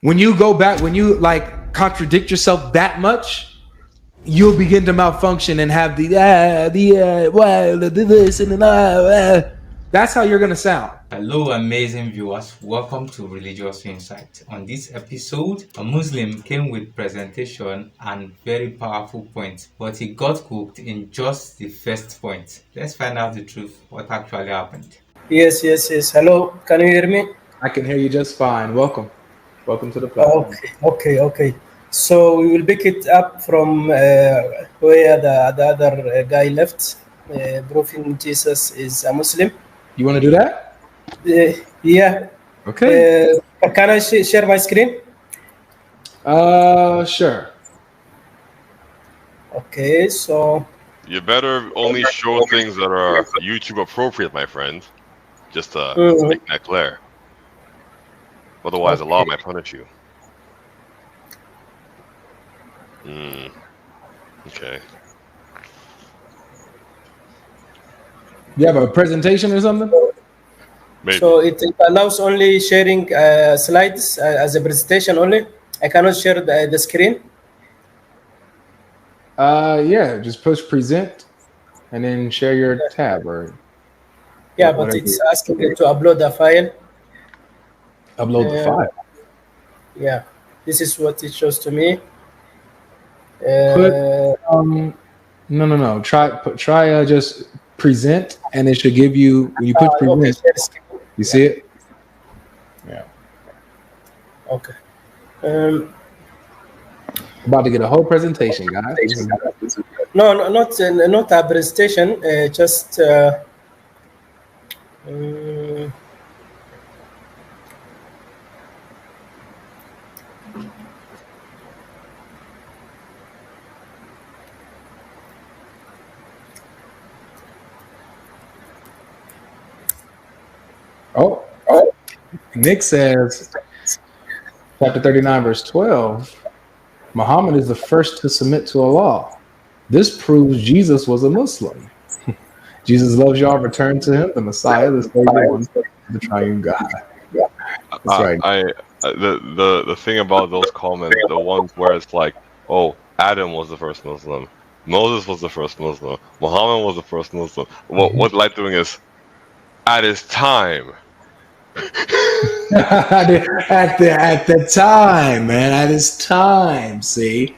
when you go back, when you like contradict yourself that much, you'll begin to malfunction and have this and that's how you're gonna sound. Hello, amazing viewers. Welcome to Religious Insight. On this episode, a Muslim came with presentation and very powerful points, but he got cooked in just the first point. Let's find out the truth, what actually happened. Yes. Hello, can you hear me? I can hear you just fine. Welcome to the platform. Okay. So we will pick it up from where the other guy left. Proving Jesus is a Muslim. You want to do that? Yeah. Okay. Can I share my screen? Sure. Okay, so you better only show things that are YouTube appropriate, my friend. Just to make that clear. Otherwise, Allah might punish you. Okay. You have a presentation or something? Maybe. So it allows only sharing slides as a presentation only. I cannot share the screen. Yeah, just push present and then share your tab or. Yeah, but it's asking you to upload a file. Upload the file. Yeah, this is what it shows to me. No. Try just present, and it should give you when you put present. Okay. You see it? Yeah. Okay. About to get a whole presentation, guys. No, not a presentation. Just. Oh. Nick says, chapter 39, verse 12, Muhammad is the first to submit to Allah. This proves Jesus was a Muslim. Jesus loves y'all. Return to him, the Messiah, the Savior, the Triune God. That's right. The thing about those comments, the ones where it's like, oh, Adam was the first Muslim, Moses was the first Muslim, Muhammad was the first Muslim. What light doing is, at his time. at the time, man, at his time. See,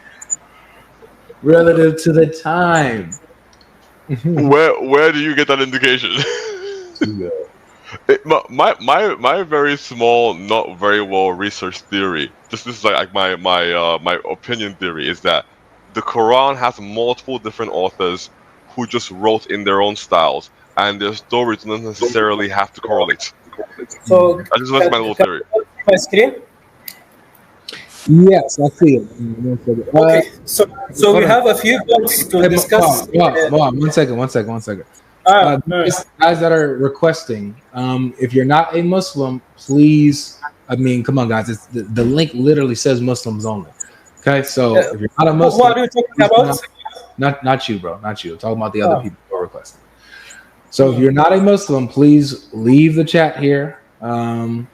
relative to the time. Where do you get that indication? My very small, not very well researched theory. This is like my opinion theory is that the Quran has multiple different authors who just wrote in their own styles, and their stories don't necessarily have to correlate. So I just that's my little theory. My screen. Yes, I see it. Okay, so we have a few points to discuss. One second. Guys that are requesting, if you're not a Muslim, please. I mean, come on, guys. It's the link literally says Muslims only. Okay, so if you're not a Muslim, what are you talking about? Not you, bro. Not you. I'm talking about the other people who are requesting. So if you're not a Muslim, please leave the chat here. Firm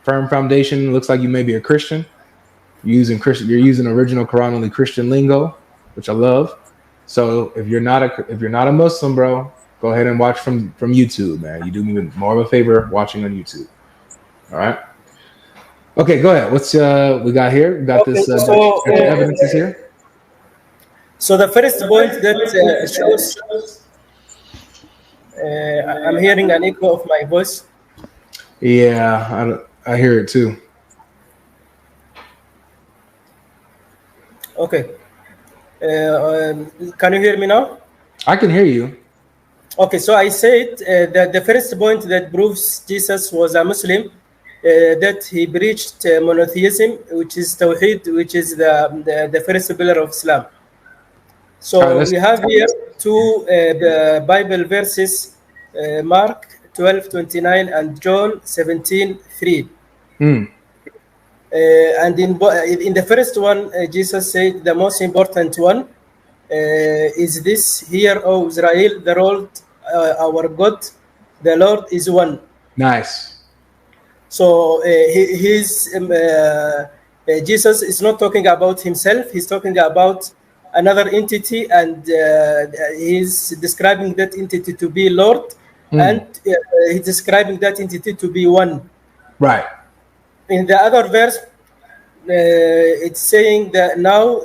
Foundation looks like you may be a Christian. You're using original Quran only Christian lingo, which I love. So if you're not a Muslim, bro, go ahead and watch from YouTube, man. You do me more of a favor watching on YouTube. All right. Okay, go ahead. What's we got here? We got this. Evidence is here. So the first point that shows. I'm hearing an echo of my voice. Yeah, I hear it too. Okay. Can you hear me now? I can hear you. Okay, so I said that the first point that proves Jesus was a Muslim, that he preached monotheism, which is Tawheed, which is the first pillar of Islam. So we have here two Bible verses, Mark 12:29 and John 17:3. And in the first one, Jesus said the most important one is this: "Hear, O Israel, the Lord our God, the Lord is one." Nice. So Jesus is not talking about himself. He's talking about another entity, and he's describing that entity to be Lord, and he's describing that entity to be one. Right. In the other verse, it's saying that now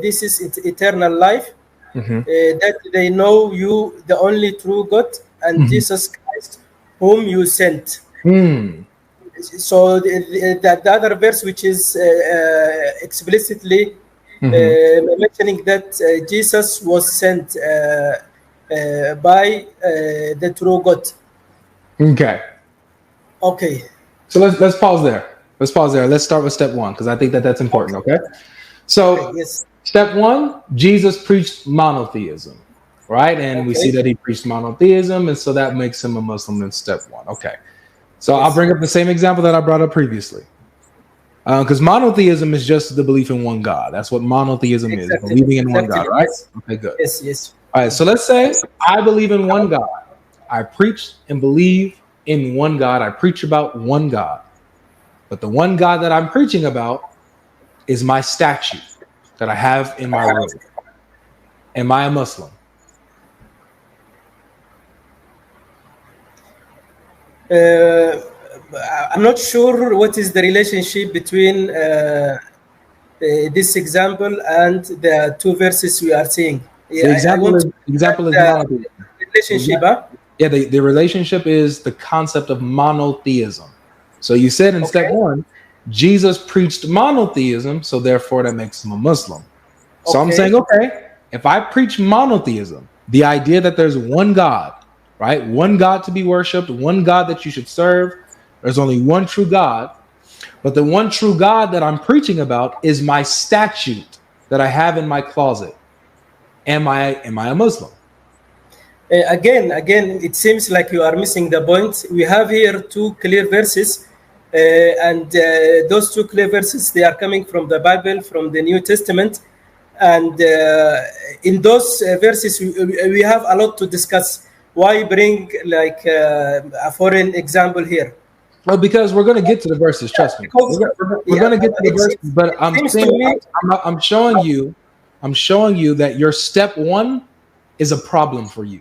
this is eternal life, that they know you, the only true God, and Jesus Christ, whom you sent. So the other verse, which is explicitly mentioning that Jesus was sent by the true God. Okay. Okay. So let's pause there. Let's pause there. Let's start with step one, because I think that's important. Okay. So Okay, yes. Step one, Jesus preached monotheism, right? And we see that he preached monotheism, and so that makes him a Muslim in step one. Okay. So I'll bring up the same example that I brought up previously. Because monotheism is just the belief in one God. That's what monotheism is, believing in one God, right? Okay, good. Yes, yes. All right, so let's say I believe in one God. I preach and believe in one God. I preach about one God. But the one God that I'm preaching about is my statue that I have in my room. Am I a Muslim? I'm not sure what is the relationship between this example and the two verses we are seeing. The example is monotheism. Relationship, huh? Yeah, the relationship is the concept of monotheism. So you said in step one, Jesus preached monotheism, so therefore that makes him a Muslim. So I'm saying, okay, if I preach monotheism, the idea that there's one God, right? One God to be worshipped, one God that you should serve. There's only one true God. But the one true God that I'm preaching about is my statute that I have in my closet. Am I a Muslim? Again, it seems like you are missing the point. We have here two clear verses, and those two clear verses, they are coming from the Bible, from the New Testament. And in those verses, we have a lot to discuss. Why bring like a foreign example here? Well, because we're going to get to the verses. Trust me. We're going to get to the verses. But I'm showing you that your step one is a problem for you.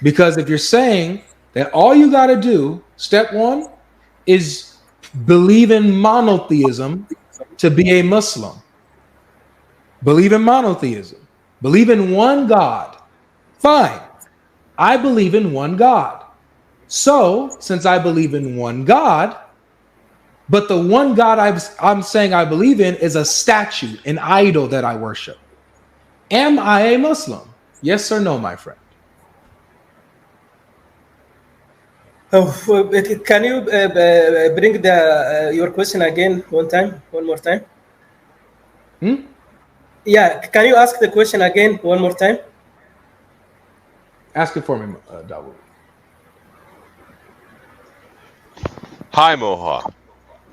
Because if you're saying that all you got to do, step one, is believe in monotheism to be a Muslim. Believe in monotheism. Believe in one God. Fine. I believe in one God. So, since I believe in one God, but the one God I'm saying I believe in is a statue, an idol that I worship. Am I a Muslim? Yes or no, my friend? Can you bring your question again one more time? Yeah, can you ask the question again one more time? Ask it for me, Dawood. Hi, Moha.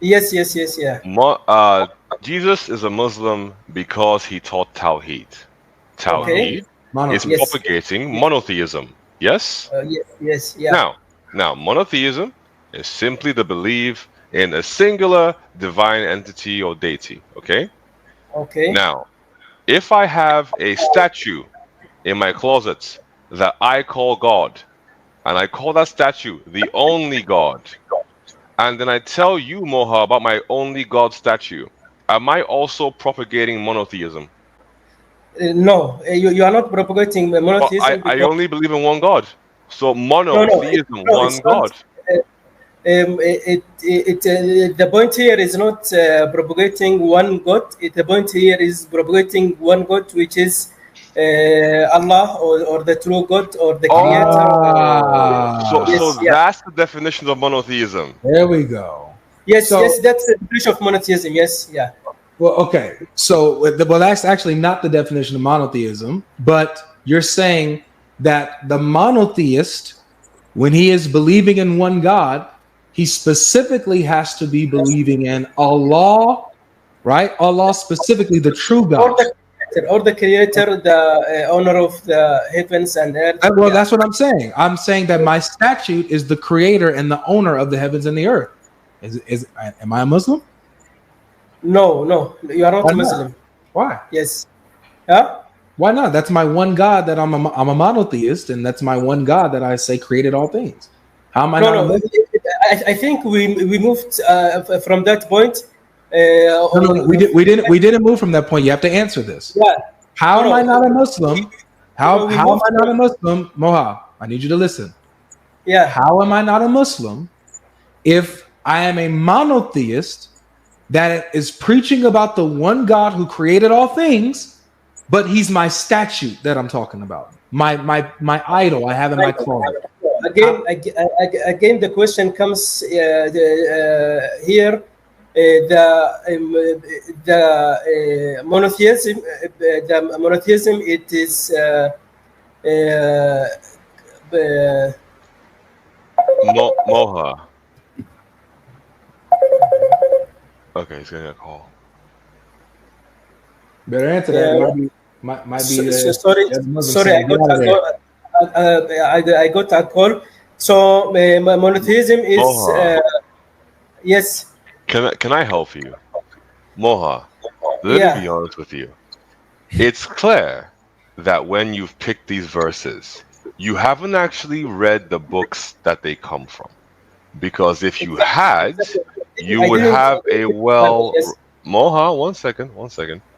Yes, yeah. Jesus is a Muslim because he taught Tawheed. Tawheed is propagating monotheism. Yes? Yes, yeah. Now, monotheism is simply the belief in a singular divine entity or deity. Okay? Okay. Now, if I have a statue in my closet that I call God, and I call that statue the only God, and then I tell you, Moha, about my only God statue, am I also propagating monotheism? No, you are not propagating monotheism. I only believe in one God. So monotheism, one God. The point here is not propagating one God. The point here is propagating one God, which is Allah or the true God or the Creator. So that's the definition of monotheism. There we go. Yes, that's the definition of monotheism. Yes, yeah. Well, okay. So, that's actually not the definition of monotheism, but you're saying that the monotheist, when he is believing in one God, he specifically has to be believing in Allah, right? Allah specifically, the true God. Or the Creator, the owner of the heavens and earth. Well, that's what I'm saying. I'm saying that my statute is the creator and the owner of the heavens and the earth. Am I a Muslim? No, you are not Why a not? Muslim. Why? Yes. Huh? Why not? That's my one God that I'm a monotheist, and that's my one God that I say created all things. How am I not a No. Muslim? I think we moved from that point. No. We didn't move from that point. You have to answer this. Yeah. How am No. I not a Muslim? We How am moved I not a from, Muslim? Moha, I need you to listen. yeah. How am I not a Muslim if I am a monotheist that is preaching about the one God who created all things, but he's my statue that I'm talking about, my idol I have in my closet. Again, the question comes here. The monotheism, it is Moha. Okay, he's getting a call. Better answer that. Might be. Sorry. I got a call. So monotheism is Moha. yes. Can I help you, Moha? Let me be honest with you. It's clear that when you've picked these verses, you haven't actually read the books that they come from. Because if you had, you would have a Moha, one second.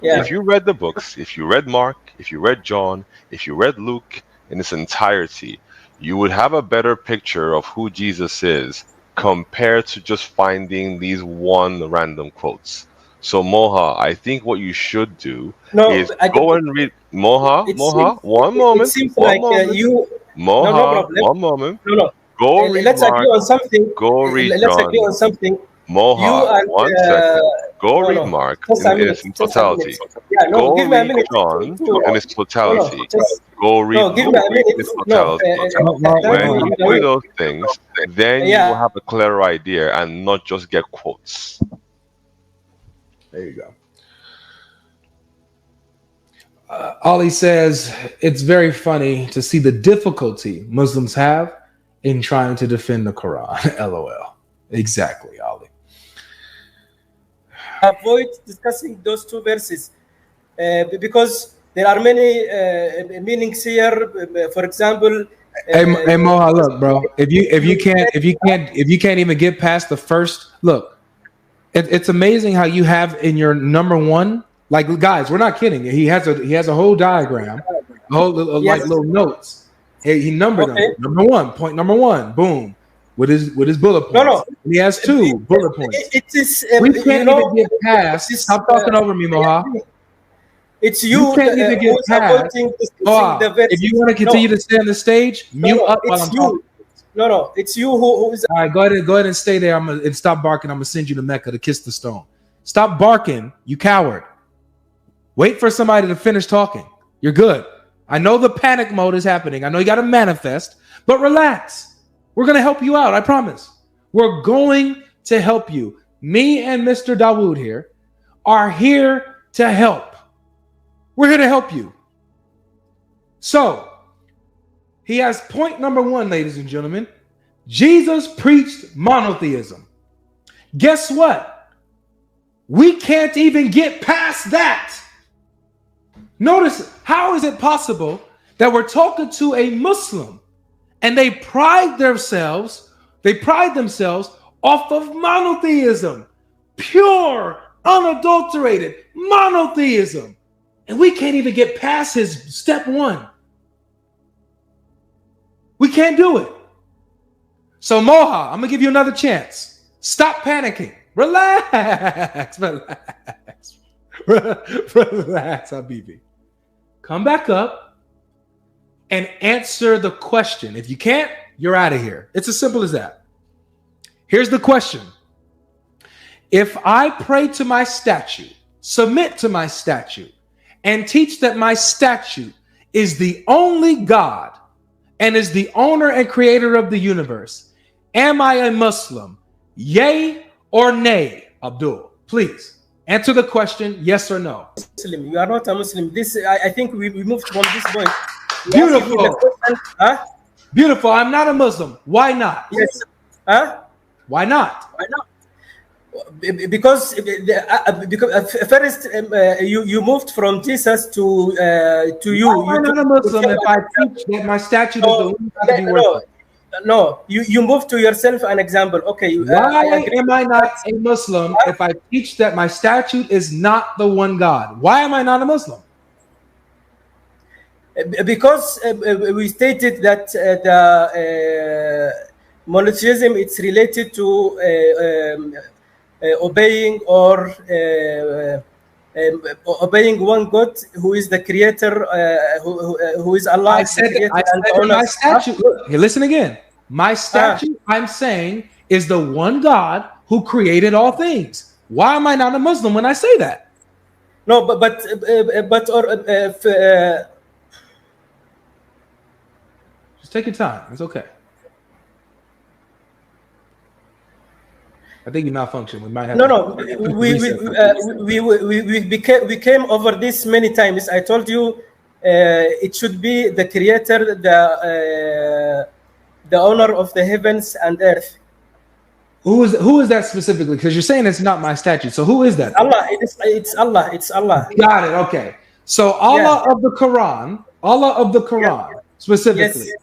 Yeah. If you read the books, if you read Mark, if you read John, if you read Luke in its entirety, you would have a better picture of who Jesus is compared to just finding these one random quotes. So Moha, I think what you should do is go and read Moha. One moment. One moment. No. Go read let's Mark. agree on something. Go read Let's John. agree on something. Moha, 1 second. Go read Mark in its totality. Go read minute. John in its totality. Go read Luke in its totality. When you do those things, then you will have a clearer idea and not just get quotes. There you go. Ali says it's very funny to see the difficulty Muslims have in trying to defend the Quran. LOL. Exactly, Ali. Avoid discussing those two verses because there are many meanings here. For example, hey Moha, look, bro. If you can't even get past the first look, it's amazing how you have in your number one. Like, guys, we're not kidding. He has a whole diagram, like little notes. He numbered them. Number one, point number one, boom, with his bullet points. No. And he has two bullet points. It is. We can't even get past. Stop talking over me, Moha. It's you can't even get past. The verse. If you want to continue to stay on the stage, mute up while I'm talking. No, it's you who is. All right, go ahead and stay there. And stop barking. I'm gonna send you to Mecca to kiss the stone. Stop barking, you coward. Wait for somebody to finish talking. You're good. I know the panic mode is happening. I know you got to manifest, but relax. We're going to help you out. I promise. We're going to help you. Me and Mr. Dawood here are here to help. We're here to help you. So, he has point number one, ladies and gentlemen. Jesus preached monotheism. Guess what? We can't even get past that. Notice, how is it possible that we're talking to a Muslim and they pride themselves off of monotheism, pure, unadulterated monotheism, and we can't even get past his step one. We can't do it. So Moha, I'm gonna give you another chance. Stop panicking. Relax. Relax, Habibi. Come back up and answer the question. If you can't, you're out of here. It's as simple as that. Here's the question. If I pray to my statue, submit to my statue, and teach that my statue is the only God and is the owner and creator of the universe, am I a Muslim? Yay or nay, Abdul? Please. Answer the question, yes or no. Muslim. You are not a Muslim. This, I think we moved from this point. Beautiful. Beautiful. I'm not a Muslim. Why not? Yes. Why not? Why not? because first you moved from Jesus to you. Why am I not a Muslim if I teach that my statute is the one God to be worshipped? No, you move to yourself an example. Okay, Why I agree. am I not a Muslim if I teach that my statute is not the one God? Why am I not a Muslim? Because we stated that the monotheism it's related to obeying or obeying one God who is the creator, who is Allah. I said that my statute. Look, here, listen again. My statute, I'm saying, is the one God who created all things. Why am I not a Muslim when I say that? No, just take your time. It's okay. I think you malfunctioned. We might have. No. We came over this many times. I told you it should be the creator, the owner of the heavens and earth. Who is that specifically? Because you're saying it's not my statute. So who is that? Allah. It's Allah. It's Allah. Got it. Okay. So Allah of the Quran, specifically. Yes.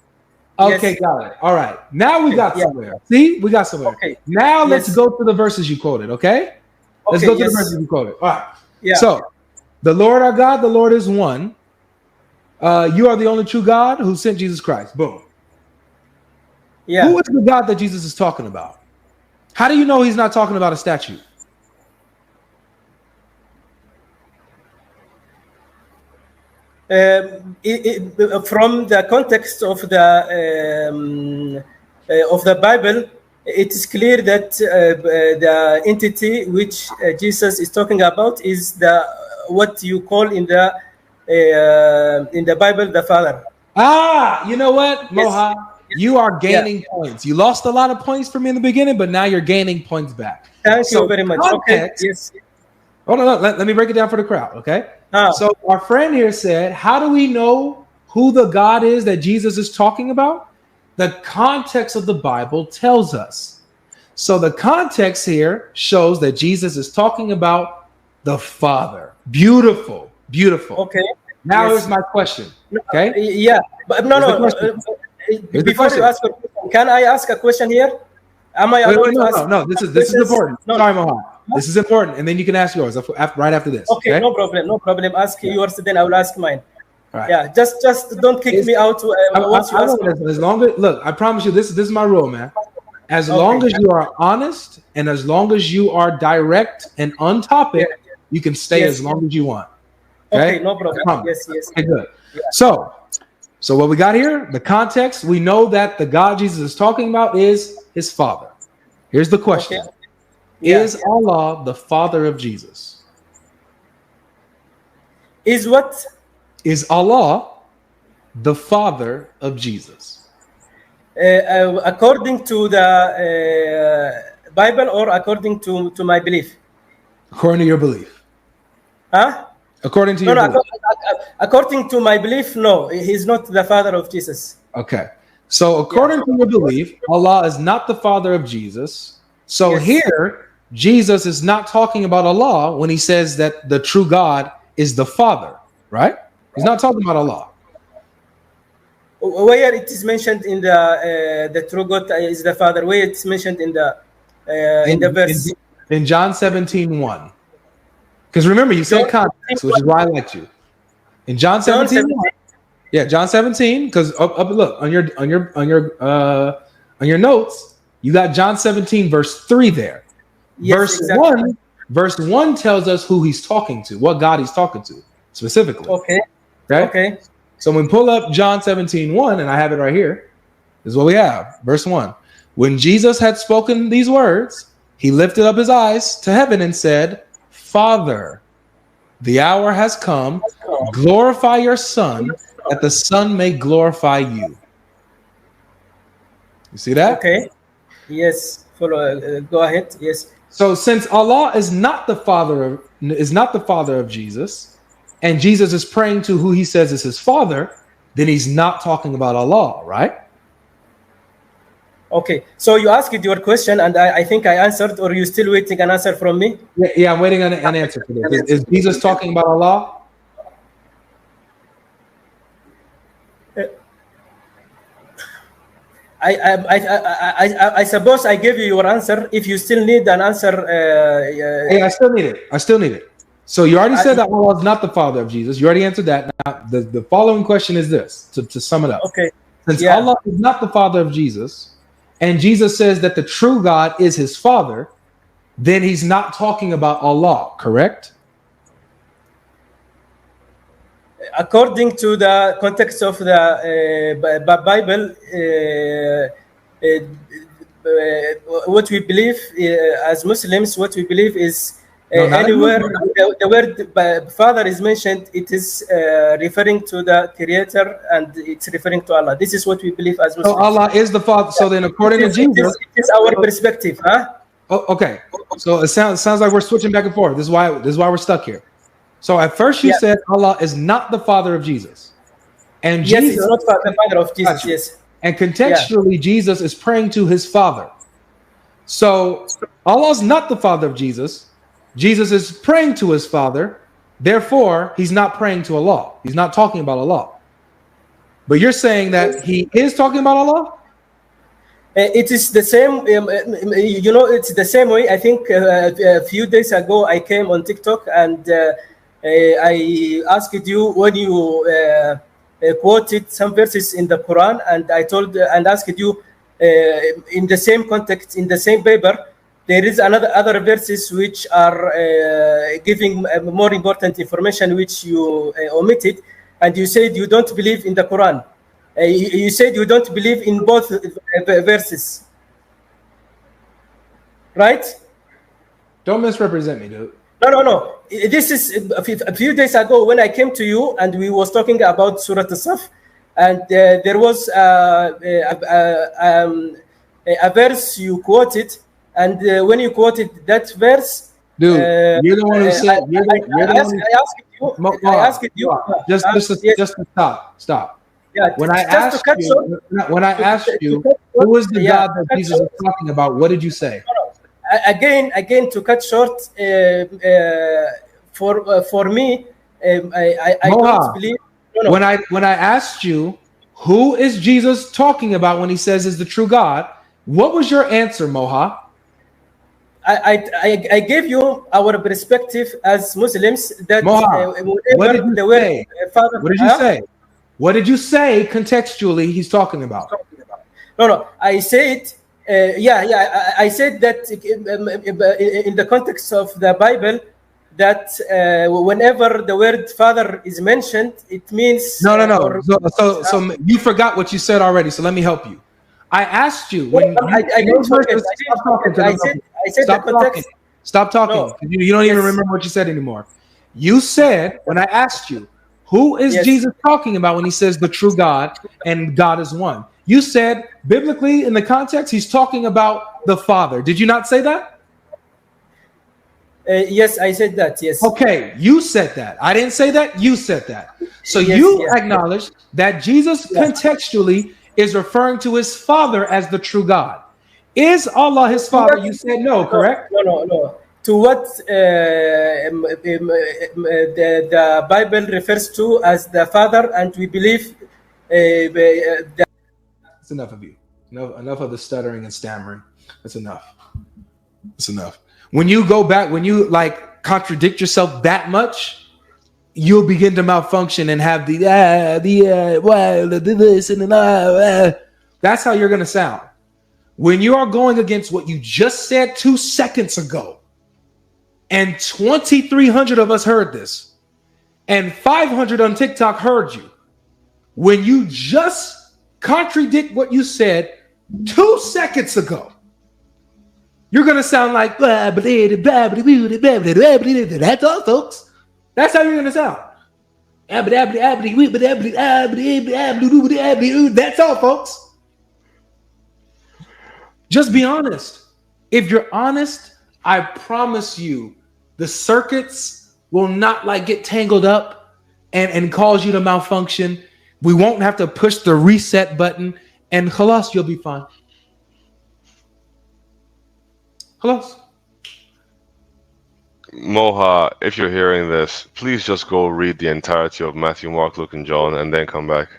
Okay, Yes. got it. All right. Now we got somewhere. See, we got somewhere. Okay. Now let's go to the verses you quoted. Okay. Let's go to the verses you quoted. All right. Yeah. So, the Lord our God, the Lord is one. You are the only true God who sent Jesus Christ. Boom. Yeah. Who is the God that Jesus is talking about? How do you know he's not talking about a statue? From the context of the Bible, it is clear that the entity which Jesus is talking about is what you call in the Bible the Father. You know what, Moha? Yes. You are gaining points. You lost a lot of points from me in the beginning, but now you're gaining points back. Thank you very much. Context, okay. Yes. Hold on. Let me break it down for the crowd. Okay. So our friend here said, how do we know who the God is that Jesus is talking about? The context of the Bible tells us. So the context here shows that Jesus is talking about the Father. Beautiful. Okay. Now here's my question. Okay. Yeah. But no. Before you ask a question, can I ask a question here? Am I allowed to ask? No. This is important. No. Sorry, Mohan. This is important, and then you can ask yours right after this. Okay, no problem. Ask yours, then I will ask mine. All right. Yeah, just don't kick me out. As long as look, I promise you, this is my rule, man. As long as you are honest and as long as you are direct and on topic, you can stay as long as you want. Okay, no problem. Yes. Okay, good. Yeah. So what we got here, the context, we know that the God Jesus is talking about is his Father. Here's the question. Okay. Is Allah the Father of Jesus? Is what? Is Allah the Father of Jesus? According to the Bible or according to my belief? According to your belief. Huh? According to your belief. According to my belief, no, he's not the Father of Jesus. Okay. So according to your belief, Allah is not the Father of Jesus. So here, Jesus is not talking about Allah when he says that the true God is the Father, right? He's not talking about Allah. Where it is mentioned in the true God is the Father, where it's mentioned in the verse. In John 17:1. Because remember, you said context, which is why I liked you. In John 17. Yeah, John 17. Because look on your notes, you got John 17 verse 3 there. Yes, verse 1 tells us who he's talking to, what God he's talking to specifically. Okay. So when we pull up John 17:1, and I have it right here, this is what we have. Verse 1. When Jesus had spoken these words, he lifted up his eyes to heaven and said, Father, the hour has come. Glorify your Son, that the Son may glorify you. You see that? Okay. Yes. Follow. Go ahead. Yes. So since Allah is not the Father of Jesus, and Jesus is praying to who he says is his Father, then he's not talking about Allah, right? Okay, so you asked your question, and I think I answered, or you still waiting an answer from me? Yeah, I'm waiting on an answer for this. Is Jesus talking about Allah? I suppose I gave you your answer. If you still need an answer, Hey, I still need it. So you already said that Allah is not the father of Jesus. You already answered that. Now, the following question is this, to sum it up. okay. Since Yeah. Allah is not the father of Jesus, and Jesus says that the true God is his father, then he's not talking about Allah, correct? According to the context of the Bible, what we believe as Muslims, what we believe is No, not anywhere anymore. the word Father is mentioned, it is referring to the Creator, and it's referring to Allah. This is what we believe as So Muslims. Allah is the father. So then, according to Jesus, it is our perspective, huh? oh, okay. So it sounds like we're switching back and forth. This is why we're stuck here. So at first you Yeah. said Allah is not the father of Jesus, and Yes, Jesus, it's not the Father of Jesus. Gotcha. Yes. and contextually Jesus is praying to his father. So Allah is not the father of Jesus. Jesus is praying to his father. Therefore, he's not praying to Allah. He's not talking about Allah. But you're saying that he is talking about Allah? It is the same, it's the same way. I think a few days ago I came on TikTok and I asked you when you quoted some verses in the Quran, and I told and asked you in the same context, in the same paper, there is other verses which are giving more important information which you omitted, and you said you don't believe in the Quran. You said you don't believe in both verses, right? Don't misrepresent me, dude. No. This is a few days ago when I came to you and we was talking about Surah As-Saf, and there was a verse you quoted, and when you quoted that verse, Dude, you're the one who said. I asked you. Just to stop. Yeah, When I asked you, who is the God that Jesus is talking about? What did you say? Again, to cut short, for me, I don't believe. No. When I asked you, who is Jesus talking about when he says is the true God? What was your answer, Moha? I gave you our perspective as Muslims that Moha, what did you say? Father, what did you say? What did you say contextually he's talking about? No. I said, I said that in the context of the Bible, that whenever the word Father is mentioned, it means no. So you forgot what you said already. So let me help you. I asked you when I didn't forget. I said stop the context. Stop talking. No. You don't even remember what you said anymore. You said when I asked you, who is Jesus talking about when he says the true God and God is one? You said biblically in the context he's talking about the Father. Did you not say that? Yes, I said that. Yes. Okay, you said that. I didn't say that. You said that. So you acknowledge that Jesus contextually is referring to his Father as the true God. Is Allah his Father? You said no, correct? No. To what the Bible refers to as the Father, and we believe That's enough of you. Enough of the stuttering and stammering. That's enough. That's enough. When you go back, when you like contradict yourself that much, you'll begin to malfunction and have this and that's how you're gonna sound. When you are going against what you just said 2 seconds ago, and 2,300 of us heard this, and 500 on TikTok heard you, when you just contradict what you said 2 seconds ago, you're gonna sound like that's all, folks. That's how you're gonna sound. That's all, folks. Just be honest. If you're honest, I promise you, the circuits will not like get tangled up and cause you to malfunction. We won't have to push the reset button, and khalas, you'll be fine. Close. Moha, if you're hearing this, please just go read the entirety of Matthew, Mark, Luke, and John, and then come back.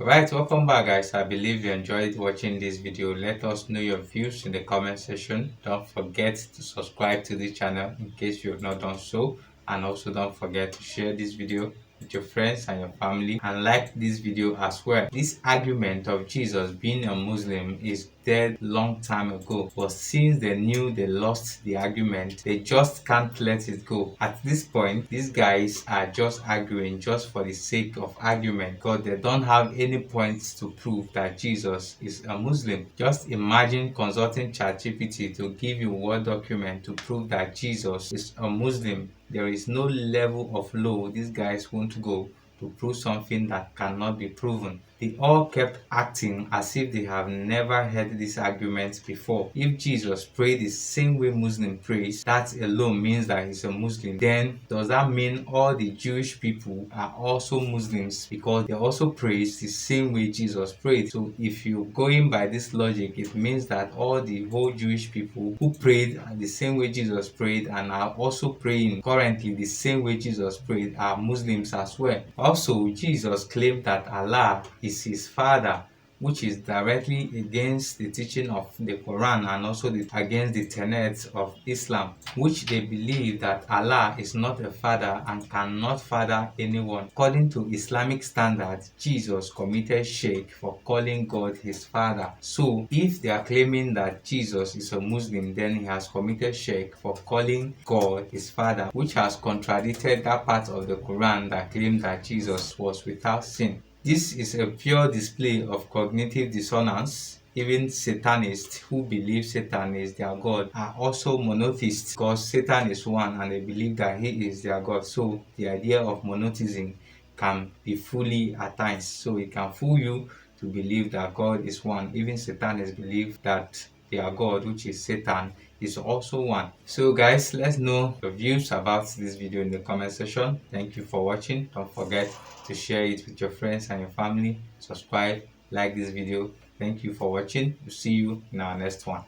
Right, welcome back guys. I believe you enjoyed watching this video. Let us know your views in the comment section. Don't forget to subscribe to the channel in case you have not done so, and also don't forget to share this video with your friends and your family, and like this video as well. This argument of Jesus being a Muslim is dead long time ago, but since they knew they lost the argument, they just can't let it go. At this point, these guys are just arguing just for the sake of argument, because they don't have any points to prove that Jesus is a Muslim. Just imagine consulting ChatGPT to give you a Word document to prove that Jesus is a Muslim. There is no level of law these guys won't go to prove something that cannot be proven. They all kept acting as if they have never heard this argument before. If Jesus prayed the same way Muslim prays, that alone means that he's a Muslim. Then does that mean all the Jewish people are also Muslims because they also pray the same way Jesus prayed? So if you're going by this logic, it means that all the whole Jewish people who prayed the same way Jesus prayed and are also praying currently the same way Jesus prayed are Muslims as well. Also, Jesus claimed that Allah is his father, which is directly against the teaching of the Quran and also against the tenets of Islam, which they believe that Allah is not a father and cannot father anyone. According to Islamic standards, Jesus committed shirk for calling God his father. So if they are claiming that Jesus is a Muslim, then he has committed shirk for calling God his father, which has contradicted that part of the Quran that claimed that Jesus was without sin. This is a pure display of cognitive dissonance. Even Satanists who believe Satan is their God are also monotheists because Satan is one and they believe that he is their God. So the idea of monotheism can be fully at times. So it can fool you to believe that God is one. Even Satanists believe that their God, which is Satan, is also one. So guys, let's know your views about this video in the comment section. Thank you for watching. Don't forget to share it with your friends and your family. Subscribe, like this video. Thank you for watching. We'll see you in our next one.